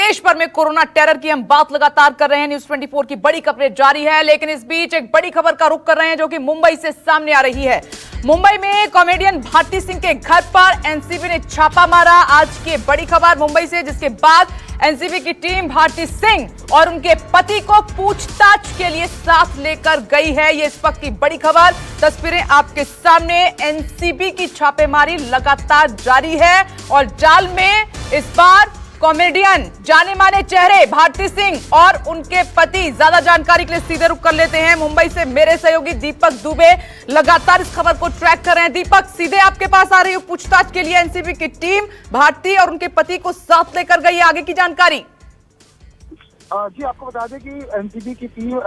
देश भर में कोरोना टेरर की हम बात लगातार कर रहे हैं। न्यूज़ 24 की बड़ी कवरेज जारी है, लेकिन इस बीच एक बड़ी खबर का रुख कर रहे हैं जो कि मुंबई से सामने आ रही है। मुंबई में कॉमेडियन भारती सिंह के घर पर एनसीबी ने छापा मारा। आज की बड़ी खबर मुंबई से, जिसके बाद एनसीबी की टीम भारती सिंह और उनके पति को पूछताछ के लिए साथ लेकर गई है। ये इस वक्त की बड़ी खबर, तस्वीरें आपके सामने। एनसीबी की छापेमारी लगातार जारी है और जाल में इस बार कॉमेडियन जाने माने चेहरे भारती सिंह और उनके पति। ज्यादा जानकारी के लिए सीधे रुख कर लेते हैं मुंबई से मेरे सहयोगी दीपक दुबे लगातार इस खबर को ट्रैक कर रहे हैं। दीपक, सीधे आपके पास आ रही हूं। पूछताछ के लिए एनसीबी की टीम भारती और उनके पति को साथ लेकर गई है, आगे की जानकारी। जी, आपको बता दें कि एनसीबी की टीम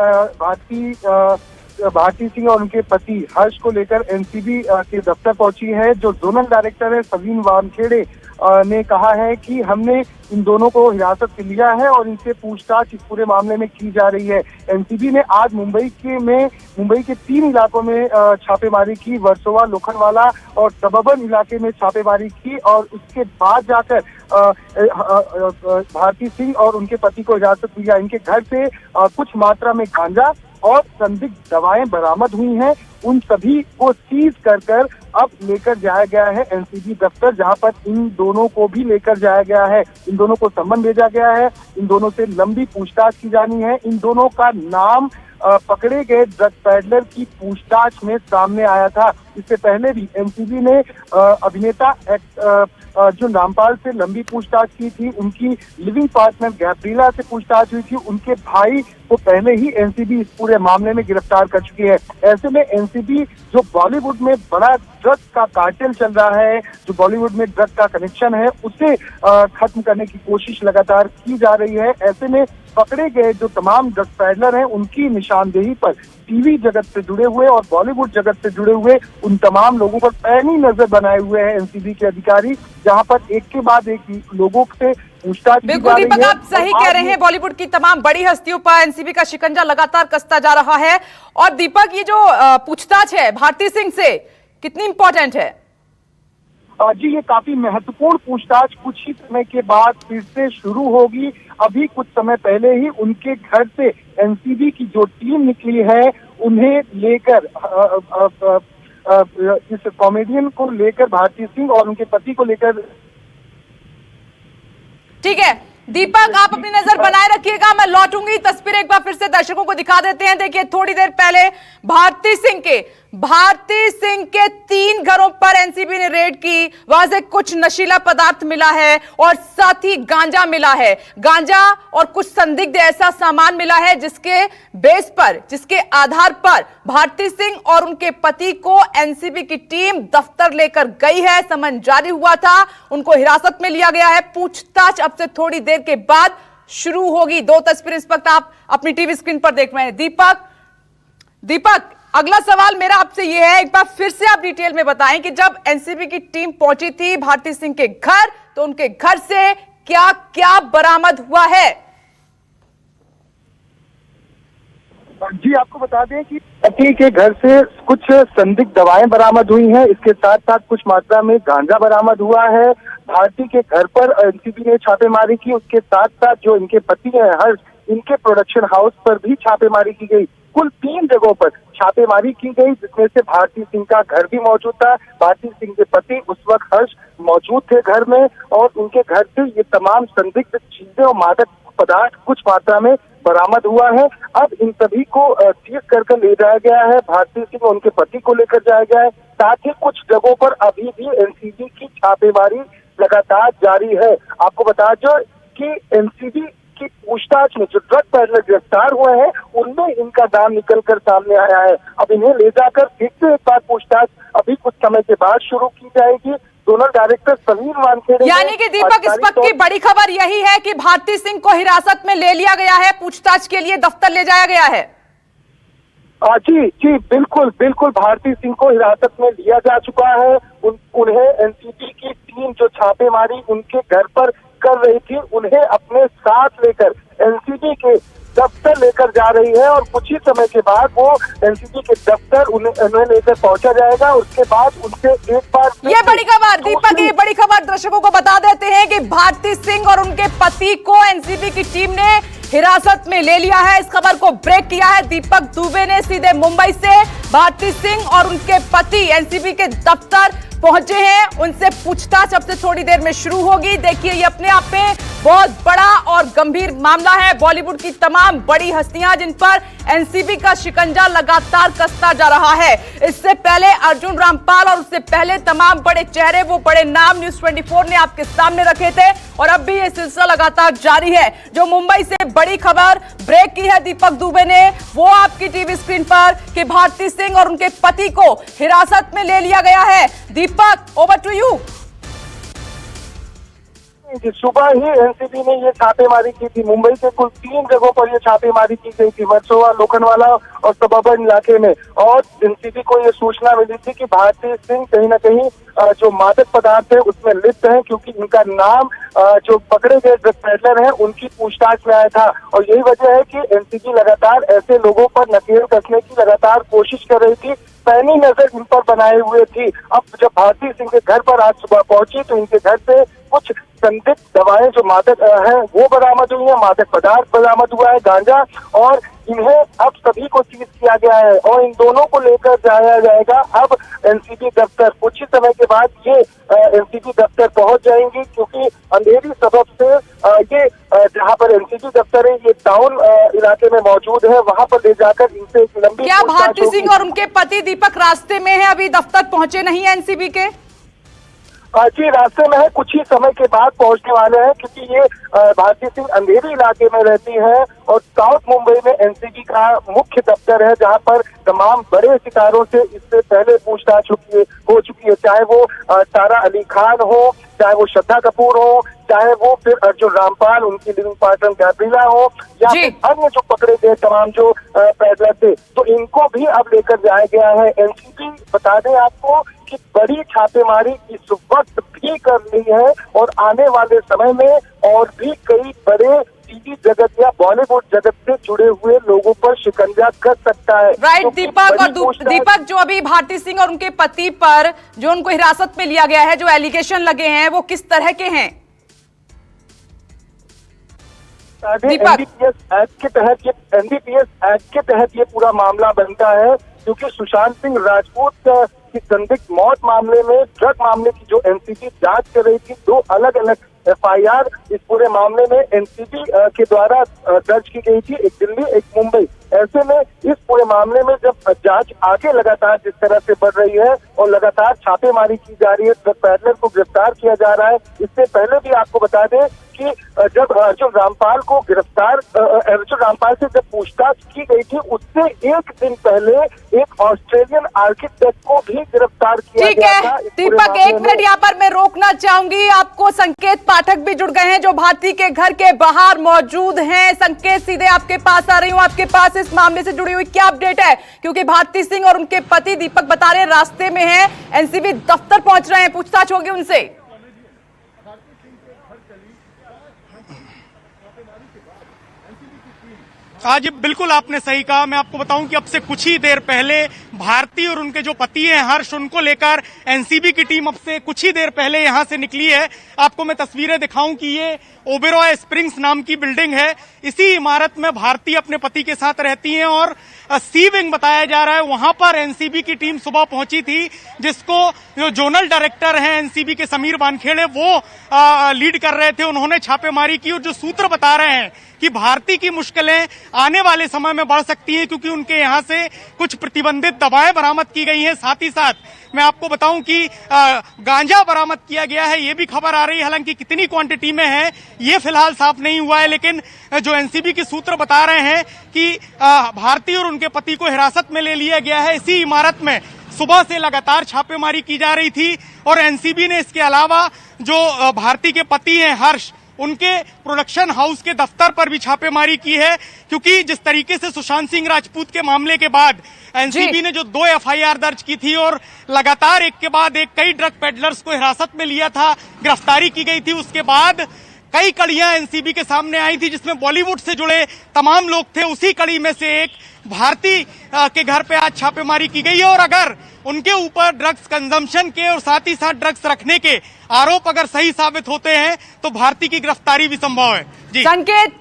भारती सिंह और उनके पति हर्ष को लेकर एनसीबी के दफ्तर पहुंची है। जो जोनल डायरेक्टर है सलीम वानखेड़े ने कहा है कि हमने इन दोनों को हिरासत में लिया है और इनसे पूछताछ इस पूरे मामले में की जा रही है। एनसीबी ने आज मुंबई के 3 इलाकों में छापेमारी की। वर्सोवा, लोखंडवाला और सबर्बन इलाके में छापेमारी की और उसके बाद जाकर भारती सिंह और उनके पति को हिरासत लिया। इनके घर से कुछ मात्रा में गांजा और संदिग्ध दवाएं बरामद हुई हैं। उन सभी को सीज कर अब लेकर जाया गया है एनसीबी दफ्तर, जहां पर इन दोनों को भी लेकर जाया गया है। इन दोनों को सम्मन भेजा गया है। इन दोनों से लंबी पूछताछ की जानी है। इन दोनों का नाम पकड़े गए ड्रग पैडलर की पूछताछ में सामने आया था। इससे पहले भी एनसीबी ने अभिनेता जो नामपाल से लंबी पूछताछ की थी। उनकी लिविंग पार्टनर गैब्रिएला से पूछताछ हुई थी। उनके भाई को पहले ही एनसीबी इस पूरे मामले में गिरफ्तार कर चुकी है। ऐसे में एनसीबी जो बॉलीवुड में बड़ा ड्रग का कार्टेल चल रहा है, जो बॉलीवुड में ड्रग का कनेक्शन है, उसे खत्म करने की कोशिश लगातार की जा रही है। ऐसे में पकड़े गए जो तमाम ड्रग पैडलर हैं, उनकी निशानदेही पर टीवी जगत से जुड़े हुए और बॉलीवुड जगत से जुड़े हुए उन तमाम लोगों पर पैनी नजर बनाए हुए हैं एनसीबी के अधिकारी, जहां पर एक के बाद एक लोगों से पूछताछ। बिल्कुल दीपक, आप सही कह रहे हैं। बॉलीवुड की तमाम बड़ी हस्तियों पर एनसीबी का शिकंजा लगातार कसता जा रहा है। और दीपक, ये जो पूछताछ है भारती सिंह से कितनी इंपॉर्टेंट है? जी, ये काफी महत्वपूर्ण पूछताछ कुछ ही समय के बाद फिर से शुरू होगी। अभी कुछ समय पहले ही उनके घर से एनसीबी की जो टीम निकली है, उन्हें लेकर इस कॉमेडियन को लेकर भारती सिंह और उनके पति को लेकर। ठीक है दीपक, आप अपनी नजर बनाए रखिएगा, मैं लौटूंगी। तस्वीर एक बार फिर से दर्शकों को दिखा देते हैं। देखिए, थोड़ी देर पहले भारती सिंह के 3 घरों पर एनसीबी ने रेड की। वहां से कुछ नशीला पदार्थ मिला है और साथ ही गांजा मिला है। गांजा और कुछ संदिग्ध ऐसा सामान मिला है जिसके आधार पर भारती सिंह और उनके पति को एनसीबी की टीम दफ्तर लेकर गई है। समन जारी हुआ था, उनको हिरासत में लिया गया है। पूछताछ अब से थोड़ी देर के बाद शुरू होगी। 2 तस्वीरें इस वक्त आप अपनी टीवी स्क्रीन पर देख रहे हैं। दीपक, अगला सवाल मेरा आपसे यह है, एक बार फिर से आप डिटेल में बताएं कि जब एनसीबी की टीम पहुंची थी भारती सिंह के घर, तो उनके घर से क्या क्या बरामद हुआ है? जी, आपको बता दें कि पति के घर से कुछ संदिग्ध दवाएं बरामद हुई हैं। इसके साथ साथ कुछ मात्रा में गांजा बरामद हुआ है। भारती के घर पर एनसीबी ने छापेमारी की। उसके साथ साथ जो इनके पति हैं हर्ष, इनके प्रोडक्शन हाउस पर भी छापेमारी की गई। कुल 3 जगहों पर छापेमारी की गई, जिसमें से भारती सिंह का घर भी मौजूद था। भारती सिंह के पति उस वक्त हर्ष मौजूद थे घर में और उनके घर से ये तमाम संदिग्ध चीजें और मादक पदार्थ कुछ मात्रा में बरामद हुआ है। अब इन सभी को सीज कर ले जाया गया है। भारती सिंह और उनके पति को लेकर जाया गया है। साथ ही कुछ जगहों पर अभी भी एनसीबी की छापेमारी लगातार जारी है। आपको बता दो कि एनसीबी की पूछताछ में जो ड्रग पैडलर गिरफ्तार हुए हैं, उनमें इनका नाम निकलकर सामने आया है। अब इन्हें ले जाकर फिर से एक बार पूछताछ अभी कुछ समय के बाद शुरू की जाएगी। जोनल डायरेक्टर सलीम वानखेड़े, यानी कि दीपक, इस वक्त की बड़ी खबर यही है कि भारती सिंह को हिरासत में ले लिया गया है, पूछताछ के लिए दफ्तर ले जाया गया है। जी, बिल्कुल भारती सिंह को हिरासत में लिया जा चुका है। उन्हें एनसीबी की टीम जो छापेमारी उनके घर पर कर रही थी, उन्हें अपने साथ लेकर एनसीबी के दफ्तर लेकर जा रही है और कुछ ही समय के बाद वो एनसीबी के दफ्तर उन्हें लेकर पहुंचा जाएगा। उसके बाद उनसे एक बार ये बड़ी खबर दीपक, ये बड़ी खबर दर्शकों को बता देते हैं कि भारती सिंह और उनके पति को एनसीबी की टीम ने हिरासत में ले लिया है। इस खबर को ब्रेक किया है दीपक दुबे ने सीधे मुंबई से। भारती सिंह और उनके पति एनसीबी के दफ्तर पहुंचे हैं, उनसे पूछताछ अब से थोड़ी देर में शुरू होगी। देखिए ये अपने आप में बहुत बड़ा और गंभीर मामला है। बॉलीवुड की तमाम बड़ी हस्तियां जिन पर एनसीबी का शिकंजा लगातार कसता जा रहा है। इससे पहले अर्जुन रामपाल और उससे पहले तमाम बड़े चेहरे, वो बड़े नाम न्यूज़ 24 ने आपके सामने रखे थे और अब भी ये सिलसिला लगातार जारी है। जो मुंबई से बड़ी खबर ब्रेक की है दीपक दुबे ने, वो आपकी टीवी स्क्रीन पर कि भारती सिंह और उनके पति को हिरासत में ले लिया गया है। दीपक, ओवर टू यू। सुबह ही एनसीबी ने ये छापेमारी की थी। मुंबई के कुल 3 जगहों पर ये छापेमारी की गई थी, वर्सोवा, लोखंडवाला और सबर्बन इलाके में। और एनसीबी को ये सूचना मिली थी कि भारती सिंह कहीं ना कहीं जो मादक पदार्थ है उसमें लिप्त है, क्योंकि इनका नाम जो पकड़े गए ड्रग पेडलर हैं उनकी पूछताछ में आया था। और यही वजह है कि एनसीबी लगातार ऐसे लोगों पर नकेल कसने की लगातार कोशिश कर रही थी, पैनी नजर इन पर बनाए हुए थी। अब जब भारती सिंह के घर पर आज सुबह पहुंची तो इनके घर से कुछ संदिग्ध दवाएं जो मादक है वो बरामद हुई है, मादक पदार्थ बरामद हुआ है, गांजा, और इन्हें अब सभी को सीज किया गया है और इन दोनों को लेकर जाया जाएगा अब एनसीबी दफ्तर। कुछ ही समय के बाद ये एनसीबी दफ्तर पहुंच जाएंगी, क्योंकि अंधेरी सबब से ये जहां पर एनसीबी दफ्तर है ये टाउन इलाके में मौजूद है, वहां पर ले जाकर इनसे एक लंबी क्या भारती सिंह और उनके पति दीपक रास्ते में है, अभी दफ्तर पहुंचे नहीं है एनसीबी के? जी रास्ते में है, कुछ ही समय के बाद पहुंचने वाले हैं, क्योंकि ये भारती सिंह अंधेरी इलाके में रहती है और साउथ मुंबई में एनसीबी का मुख्य दफ्तर है, जहां पर तमाम बड़े सितारों से इससे पहले पूछताछ हो चुकी है, चाहे वो सारा अली खान हो, चाहे वो श्रद्धा कपूर हो, चाहे वो फिर अर्जुन रामपाल, उनकी लिविंग पार्टनर गैब्रिला हो, या फिर अन्य जो पकड़े गए तमाम जो पैडलर थे, तो इनको भी अब लेकर जाया गया है। एनसीबी बता दें आपको कि बड़ी छापेमारी इस वक्त भी कर रही है और आने वाले समय में और भी कई बड़े टीवी जगत या बॉलीवुड जगत से जुड़े हुए लोगों पर शिकंजा कर सकता है। राइट दीपक, और दीपक जो अभी भारती सिंह और उनके पति पर जो उनको हिरासत में लिया गया है, जो एलिगेशन लगे हैं, वो किस तरह के हैं? एनडीपीएस एक्ट के तहत ये पूरा मामला बनता है, क्योंकि सुशांत सिंह राजपूत की संदिग्ध मौत मामले में, ड्रग मामले की जो एनसीबी जांच कर रही थी, 2 अलग अलग एफआईआर इस पूरे मामले में एनसीबी के द्वारा दर्ज की गई थी, एक दिल्ली एक मुंबई। ऐसे में इस पूरे मामले में जब जांच आगे लगातार जिस तरह से बढ़ रही है और लगातार छापेमारी की जा रही है, ड्रग पेडलर को गिरफ्तार किया जा रहा है। इससे पहले भी आपको बता दें कि जब अर्जुन रामपाल से जब पूछताछ की गई थी, उससे एक दिन पहले एक ऑस्ट्रेलियन आर्किटेक्ट को भी गिरफ्तार किया गया था। दीपक, एक मिनट यहाँ पर मैं रोकना चाहूंगी आपको। संकेत पाठक भी जुड़ गए हैं जो भारती के घर के बाहर मौजूद हैं। संकेत, सीधे आपके पास आ रही हूँ, आपके पास इस मामले से जुड़ी हुई क्या अपडेट है? क्योंकि भारती सिंह और उनके पति दीपक बता रहे हैं रास्ते में हैं, एनसीबी दफ्तर पहुंच रहे हैं, पूछताछ होगी उनसे। हाँ जी, बिल्कुल आपने सही कहा। मैं आपको बताऊं कि अब से कुछ ही देर पहले भारती और उनके जो पति हैं हर्ष, उनको लेकर एनसीबी की टीम अब से कुछ ही देर पहले यहां से निकली है। आपको मैं तस्वीरें दिखाऊं कि ये ओबेरॉय स्प्रिंग्स नाम की बिल्डिंग है। इसी इमारत में भारती अपने पति के साथ रहती हैं और सी विंग बताया जा रहा है, वहां पर एनसीबी की टीम सुबह पहुंची थी, जिसको जो जोनल डायरेक्टर हैं एनसीबी के समीर वानखेड़े, वो लीड कर रहे थे। उन्होंने छापेमारी की और जो सूत्र बता रहे हैं कि भारती की मुश्किलें आने वाले समय में बढ़ सकती हैं, क्योंकि उनके यहां से कुछ प्रतिबंधित दवाएं बरामद की गई हैं। साथ ही साथ मैं आपको बताऊं कि गांजा बरामद किया गया है, ये भी खबर आ रही है। हालांकि कितनी क्वांटिटी में है ये फिलहाल साफ नहीं हुआ है, लेकिन जो एनसीबी के सूत्र बता रहे हैं कि भारती और उनके पति को हिरासत में ले लिया गया है। इसी इमारत में सुबह से लगातार छापेमारी की जा रही थी और एनसीबी ने इसके अलावा जो भारती के पति हैं हर्ष, उनके प्रोडक्शन हाउस के दफ्तर पर भी छापेमारी की है, क्योंकि जिस तरीके से सुशांत सिंह राजपूत के मामले के बाद एनसीबी ने जो 2 एफआईआर दर्ज की थी और लगातार एक के बाद एक कई ड्रग पेडलर्स को हिरासत में लिया था, गिरफ्तारी की गई थी, उसके बाद कई कड़ियां एनसीबी के सामने आई थी जिसमें बॉलीवुड से जुड़े तमाम लोग थे। उसी कड़ी में से एक भारती के घर पे आज छापेमारी की गई है और अगर उनके ऊपर ड्रग्स कंजम्पशन के और साथ ही साथ ड्रग्स रखने के आरोप अगर सही साबित होते हैं तो भारती की गिरफ्तारी भी संभव है। जी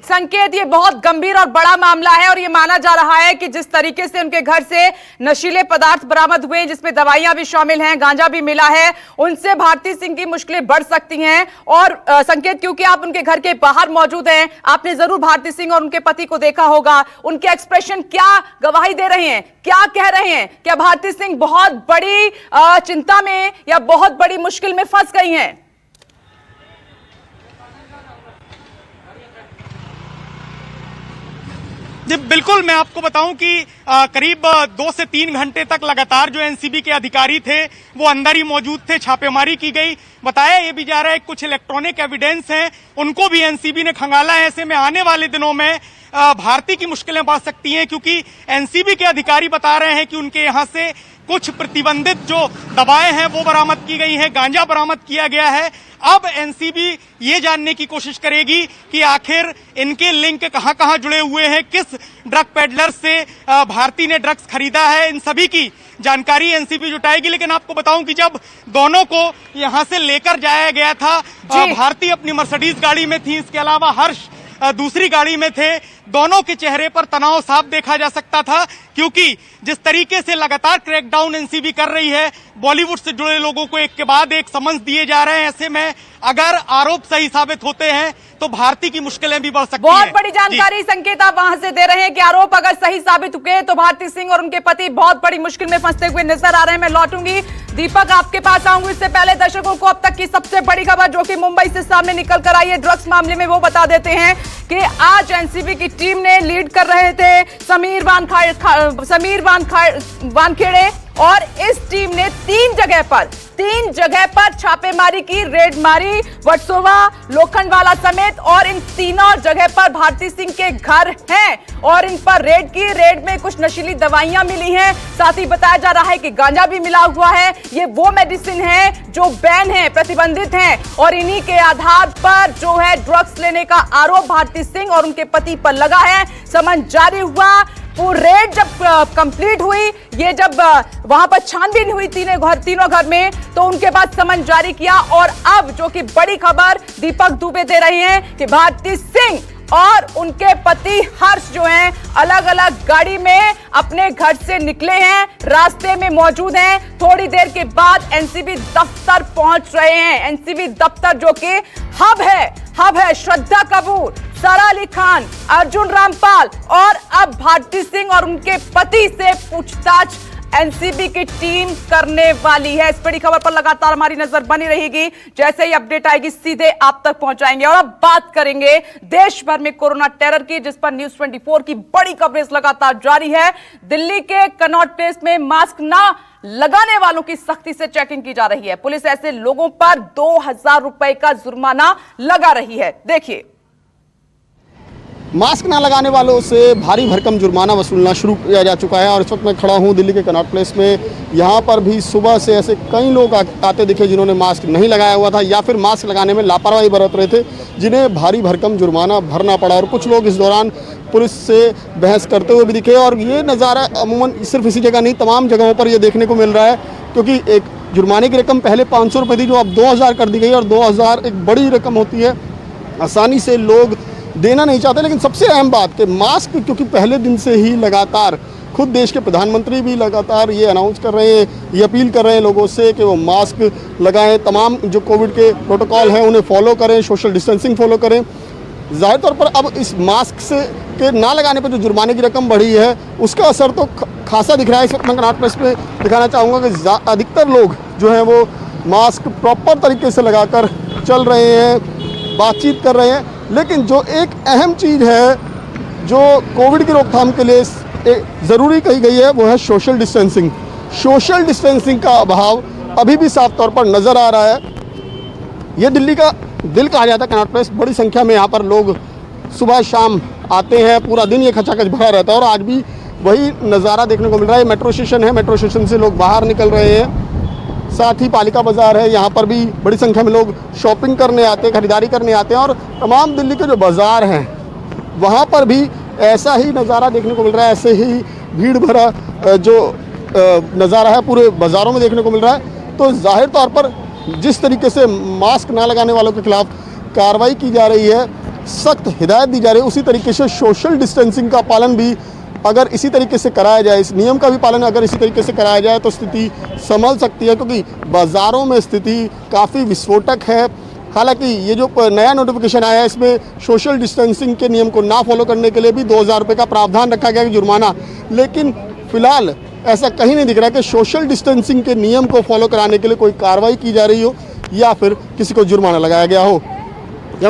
संकेत ये बहुत गंभीर और बड़ा मामला है और ये माना जा रहा है कि जिस तरीके से उनके घर से नशीले पदार्थ बरामद हुए जिसमें दवाइयां भी शामिल हैं, गांजा भी मिला है, उनसे भारती सिंह की मुश्किलें बढ़ सकती हैं। और संकेत, क्योंकि आप उनके घर के बाहर मौजूद हैं, आपने जरूर भारती सिंह और उनके पति को देखा होगा, उनके एक्सप्रेशन क्या गवाही दे रहे हैं, क्या कह रहे हैं? क्या भारती सिंह बहुत बड़ी चिंता में या बहुत बड़ी मुश्किल में फंस गई हैं? जी बिल्कुल, मैं आपको बताऊं कि करीब 2 से 3 घंटे तक लगातार जो एनसीबी के अधिकारी थे वो अंदर ही मौजूद थे। छापेमारी की गई। बताया ये भी जा रहा है कुछ इलेक्ट्रॉनिक एविडेंस हैं उनको भी एनसीबी ने खंगाला है। ऐसे में आने वाले दिनों में भारती की मुश्किलें बढ़ सकती हैं क्योंकि एनसीबी के अधिकारी बता रहे हैं कि उनके यहां से कुछ प्रतिबंधित जो दवाएं हैं वो बरामद की गई हैं, गांजा बरामद किया गया है। अब एनसीबी ये जानने की कोशिश करेगी कि आखिर इनके लिंक कहां-कहां जुड़े हुए हैं, किस ड्रग पेडलर से भारती ने ड्रग्स खरीदा है, इन सभी की जानकारी एनसीबी जुटाएगी। लेकिन आपको बताऊं कि जब दोनों को यहां से लेकर जाया गया था, भारती अपनी मर्सिडीज गाड़ी में थी, इसके अलावा हर्ष दूसरी गाड़ी में थे। दोनों के चेहरे पर तनाव साफ देखा जा सकता था क्योंकि जिस तरीके से लगातार क्रैकडाउन एनसीबी कर रही है, बॉलीवुड से जुड़े लोगों को एक के बाद एक समन्स दिए जा रहे हैं। ऐसे में अगर आरोप सही साबित होते हैं तो भारती की मुश्किलें भी बढ़ सकती हैं। बहुत बड़ी जानकारी संकेत आप वहां से दे रहे हैं कि आरोप अगर सही साबित हुए तो भारती सिंह और उनके पति बहुत बड़ी मुश्किल में फंसते हुए नजर आ रहे हैं। मैं लौटूंगी दीपक, आपके पास आऊंगी। इससे पहले दर्शकों को अब तक की सबसे बड़ी खबर जो कि मुंबई से सामने निकल कर आई है ड्रग्स मामले में, वो बता देते हैं कि आज एनसीबी की टीम ने लीड कर रहे थे समीर वानखेड़े और इस टीम ने 3 जगह पर छापेमारी की, रेड मारी, वर्सोवा, लोखंडवाला समेत, और इन तीनों जगह पर भारती सिंह के घर हैं और इन पर रेड की। रेड में कुछ नशीली दवाइयां मिली हैं, साथ ही बताया जा रहा है कि गांजा भी मिला हुआ है। ये वो मेडिसिन है जो बैन है, प्रतिबंधित है और इन्हीं के आधार पर जो है ड्रग्स लेने का आरोप भारती सिंह और उनके पति पर लगा है। समन जारी हुआ। पूरी रेड जब कंप्लीट हुई, ये जब वहां पर छानबीन हुई तीनों घर में, तो उनके बाद समन जारी किया। और अब जो कि बड़ी खबर दीपक दुबे दे रहे हैं कि भारती सिंह और उनके पति हर्ष जो हैं अलग अलग गाड़ी में अपने घर से निकले हैं, रास्ते में मौजूद हैं। थोड़ी देर के बाद एनसीबी दफ्तर पहुंच रहे हैं। एनसीबी दफ्तर जो कि हब है श्रद्धा कपूर, सारा अली खान, अर्जुन रामपाल और अब भारती सिंह और उनके पति से पूछताछ एनसीबी की टीम करने वाली है। इस बड़ी खबर पर लगातार हमारी नजर बनी रहेगी। जैसे ही अपडेट आएगी सीधे आप तक पहुंचाएंगे। और अब बात करेंगे देश भर में कोरोना टेरर की, जिस पर न्यूज़ 24 की बड़ी कवरेज लगातार जारी है। दिल्ली के कनॉट प्लेस में मास्क ना लगाने वालों की सख्ती से चेकिंग की जा रही है। पुलिस ऐसे लोगों पर 2000 रुपए का जुर्माना लगा रही है। देखिए, मास्क ना लगाने वालों से भारी भरकम जुर्माना वसूलना शुरू किया जा चुका है। और इस वक्त मैं खड़ा हूं दिल्ली के कनॉट प्लेस में। यहाँ पर भी सुबह से ऐसे कई लोग आते दिखे जिन्होंने मास्क नहीं लगाया हुआ था या फिर मास्क लगाने में लापरवाही बरत रहे थे, जिन्हें भारी भरकम जुर्माना भरना पड़ा। और कुछ लोग इस दौरान पुलिस से बहस करते हुए भी दिखे। और ये नज़ारा अमूमन सिर्फ इसी जगह नहीं, तमाम जगहों पर ये देखने को मिल रहा है, क्योंकि एक जुर्माने की रकम पहले 500 रुपये थी जो अब 2000 कर दी गई। और 2000 एक बड़ी रकम होती है, आसानी से लोग देना नहीं चाहते। लेकिन सबसे अहम बात कि मास्क, क्योंकि पहले दिन से ही लगातार खुद देश के प्रधानमंत्री भी लगातार ये अनाउंस कर रहे हैं, ये अपील कर रहे हैं लोगों से कि वो मास्क लगाएं, तमाम जो कोविड के प्रोटोकॉल हैं उन्हें फॉलो करें, सोशल डिस्टेंसिंग फॉलो करें। ज़ाहिर तौर पर अब इस मास्क से के ना लगाने पर जो जुर्माने की रकम बढ़ी है उसका असर तो खासा दिख रहा है। इस वक्त मैं कनॉट प्लेस पे दिखाना चाहूँगा कि अधिकतर लोग जो हैं वो मास्क प्रॉपर तरीके से लगाकर चल रहे हैं, बातचीत कर रहे हैं। लेकिन जो एक अहम चीज़ है जो कोविड की रोकथाम के लिए ज़रूरी कही गई है वो है सोशल डिस्टेंसिंग। सोशल डिस्टेंसिंग का अभाव अभी भी साफ तौर पर नज़र आ रहा है। ये दिल्ली का दिल कहा जाता है कनॉट प्लेस। बड़ी संख्या में यहाँ पर लोग सुबह शाम आते हैं, पूरा दिन ये खचाखच भरा रहता है। और आज भी वही नज़ारा देखने को मिल रहा है। मेट्रो स्टेशन है, मेट्रो स्टेशन से लोग बाहर निकल रहे हैं। साथ ही पालिका बाजार है, यहाँ पर भी बड़ी संख्या में लोग शॉपिंग करने आते हैं, खरीदारी करने आते हैं। और तमाम दिल्ली के जो बाज़ार हैं वहाँ पर भी ऐसा ही नज़ारा देखने को मिल रहा है, ऐसे ही भीड़ भरा जो नज़ारा है पूरे बाज़ारों में देखने को मिल रहा है। तो जाहिर तौर पर जिस तरीके से मास्क ना लगाने वालों के खिलाफ कार्रवाई की जा रही है, सख्त हिदायत दी जा रही है, उसी तरीके से सोशल डिस्टेंसिंग का पालन भी अगर इसी तरीके से कराया जाए, इस नियम का भी पालन अगर इसी तरीके से कराया जाए तो स्थिति संभल सकती है, क्योंकि बाज़ारों में स्थिति काफ़ी विस्फोटक है। हालांकि ये जो नया नोटिफिकेशन आया है इसमें सोशल डिस्टेंसिंग के नियम को ना फॉलो करने के लिए भी 2000 रुपये का प्रावधान रखा गया है जुर्माना। लेकिन फिलहाल ऐसा कहीं नहीं दिख रहा कि सोशल डिस्टेंसिंग के नियम को फॉलो कराने के लिए कोई कार्रवाई की जा रही हो या फिर किसी को जुर्माना लगाया गया हो।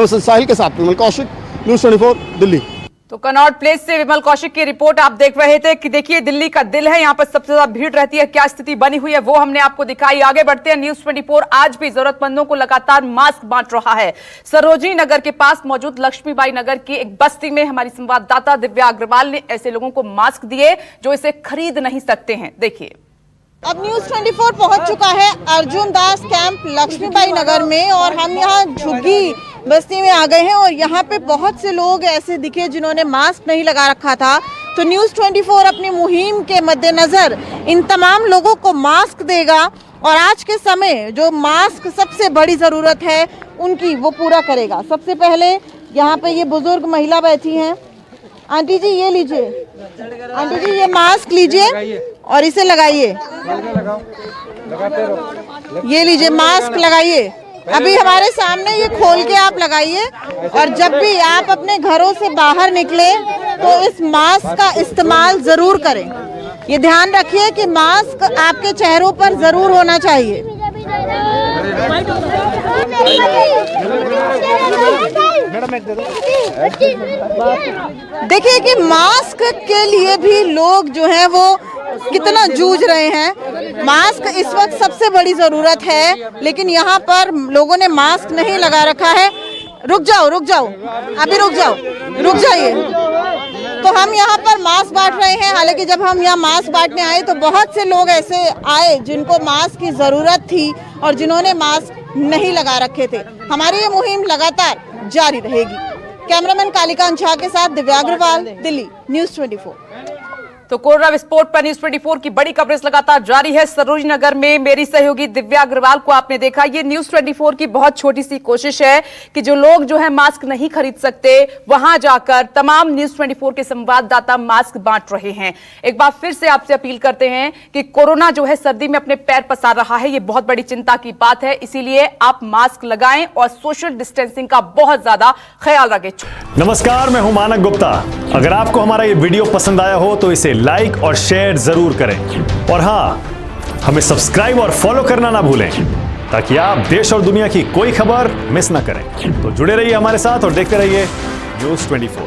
साहिल के साथ विमल कौशिक, न्यूज़ 24 दिल्ली। तो कनॉट प्लेस से विमल कौशिक की रिपोर्ट आप देख रहे थे कि देखिए दिल्ली का दिल है, यहाँ पर सबसे ज्यादा भीड़ रहती है, क्या स्थिति बनी हुई है वो हमने आपको दिखाई। आगे बढ़ते हैं, न्यूज़ 24 आज भी जरूरतमंदों को लगातार मास्क बांट रहा है। सरोजिनी नगर के पास मौजूद लक्ष्मीबाई नगर की एक बस्ती में हमारी संवाददाता दिव्या अग्रवाल ने ऐसे लोगों को मास्क दिए जो इसे खरीद नहीं सकते हैं। देखिए, अब न्यूज़ 24 पहुंच चुका है अर्जुन दास कैंप लक्ष्मीबाई नगर में और हम यहाँ झुग्गी बस्ती में आ गए हैं और यहाँ पे बहुत से लोग ऐसे दिखे जिन्होंने मास्क नहीं लगा रखा था। तो न्यूज़ 24 अपनी मुहिम के मद्देनजर इन तमाम लोगों को मास्क देगा और आज के समय जो मास्क सबसे बड़ी ज़रूरत है उनकी वो पूरा करेगा। सबसे पहले यहाँ पे ये बुजुर्ग महिला बैठी हैं। आंटी जी ये लीजिए, आंटी जी ये मास्क लीजिए और इसे लगाइए, ये लीजिए मास्क लगाइए। अभी हमारे सामने ये खोल के आप लगाइए और जब भी आप अपने घरों से बाहर निकले तो इस मास्क का इस्तेमाल जरूर करें। ये ध्यान रखिए कि मास्क आपके चेहरों पर जरूर होना चाहिए। देखिए कि मास्क के लिए भी लोग जो हैं वो कितना जूझ रहे हैं। मास्क इस वक्त सबसे बड़ी जरूरत है, लेकिन यहाँ पर लोगों ने मास्क नहीं लगा रखा है। रुक जाओ, अभी रुक जाइए। तो हम यहाँ पर मास्क बांट रहे हैं। हालांकि जब हम यहाँ मास्क बांटने आए तो बहुत से लोग ऐसे आए जिनको मास्क की जरूरत थी और जिन्होंने मास्क नहीं लगा रखे थे। हमारी ये मुहिम लगातार जारी रहेगी। कैमरामैन कालिकांत झा के साथ दिव्या अग्रवाल, दिल्ली, न्यूज़ 24। तो कोरोना विस्फोट पर न्यूज़ 24 की बड़ी कवरेज लगातार जारी है। सरोजिनी नगर में मेरी सहयोगी दिव्या अग्रवाल को आपने देखा। ये न्यूज़ 24 की बहुत छोटी सी कोशिश है कि जो लोग जो है मास्क नहीं खरीद सकते वहां जाकर तमाम न्यूज़ 24 के संवाददाता मास्क बांट रहे हैं। एक बार फिर से आपसे अपील करते हैं कि कोरोना जो है सर्दी में अपने पैर पसार रहा है, ये बहुत बड़ी चिंता की बात है। इसीलिए आप मास्क लगाएं और सोशल डिस्टेंसिंग का बहुत ज्यादा ख्याल रखें। नमस्कार, मैं हूं मानक गुप्ता। अगर आपको हमारा ये वीडियो पसंद आया हो तो इसे लाइक और शेयर जरूर करें और हां, हमें सब्सक्राइब और फॉलो करना ना भूलें ताकि आप देश और दुनिया की कोई खबर मिस ना करें। तो जुड़े रहिए हमारे साथ और देखते रहिए न्यूज़ 24।